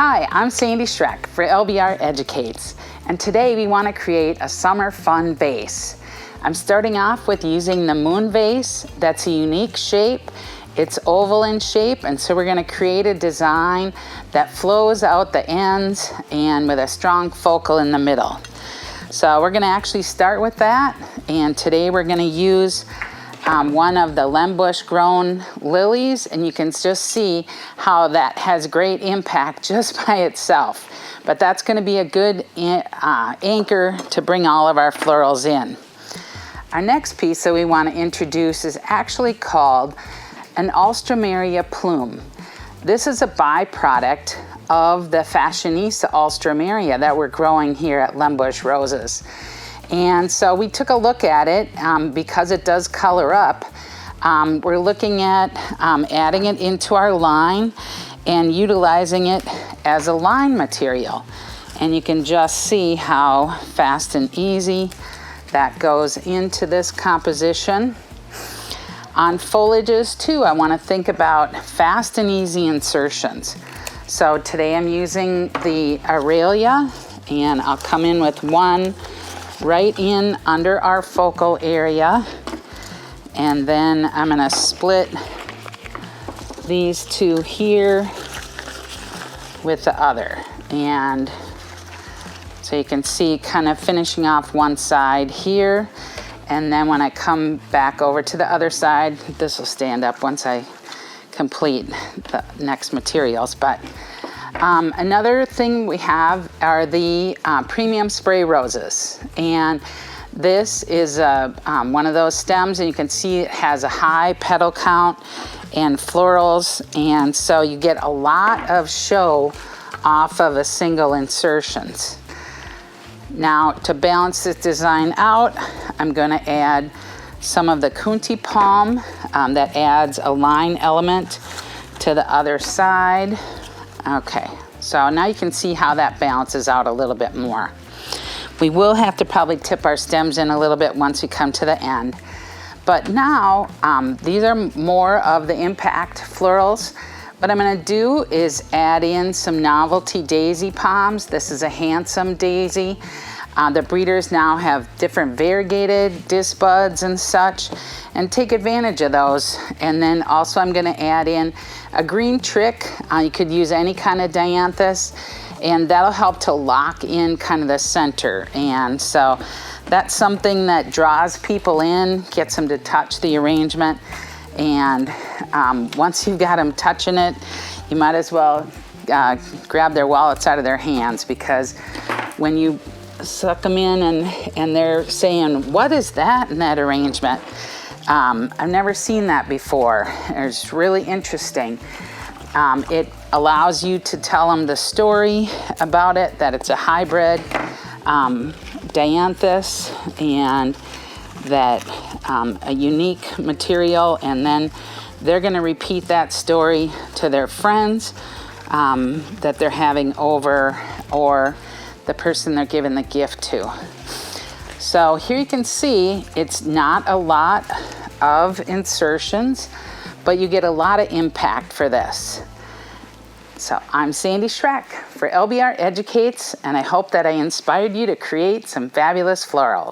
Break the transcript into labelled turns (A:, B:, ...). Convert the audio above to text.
A: Hi, I'm Sandy Schroeck for LBR Educates, and today we want to create a summer fun vase. I'm starting off with using the moon vase. That's a unique shape. It's oval in shape, and so we're going to create a design that flows out the ends and with a strong focal in the middle. So we're going to actually start with that, and today we're going to use one of the lembush grown lilies, and you can just see how that has great impact just by itself. But that's going to be a good anchor to bring all of our florals in. Our next piece that we want to introduce is actually called an Alstroemeria plume. This is a byproduct of the Fashionista Alstroemeria that we're growing here at Lembush Roses. And so we took a look at it because it does color up. We're looking at adding it into our line and utilizing it as a line material. And you can just see how fast and easy that goes into this composition. On foliages too, I want to think about fast and easy insertions. So today I'm using the Aurelia, and I'll come in with one right in under our focal area, and then I'm going to split these two here with the other, and so you can see kind of finishing off one side here, and then when I come back over to the other side, this will stand up once I complete the next materials. But another thing we have are the premium spray roses, and this is one of those stems, and you can see it has a high petal count and florals, and so you get a lot of show off of a single insertions. Now, to balance this design out, I'm going to add some of the Kunti palm that adds a line element to the other side. Okay, so now you can see how that balances out a little bit more. We will have to probably tip our stems in a little bit once we come to the end. But now, these are more of the impact florals. What I'm going to do is add in some novelty daisy palms. This is a handsome daisy. The breeders now have different variegated disc buds and such, and take advantage of those. And then also I'm going to add in a green trick. You could use any kind of dianthus, and that'll help to lock in kind of the center. And so that's something that draws people in, gets them to touch the arrangement. And once you've got them touching it, you might as well grab their wallets out of their hands, because when you suck them in and they're saying, what is that in that arrangement? I've never seen that before. It's really interesting. It allows you to tell them the story about it, that it's a hybrid dianthus, and that a unique material, and then they're going to repeat that story to their friends that they're having over, or the person they're giving the gift to. So here you can see it's not a lot of insertions, but you get a lot of impact for this. So I'm Sandy Schroeck for LBR Educates, and I hope that I inspired you to create some fabulous florals.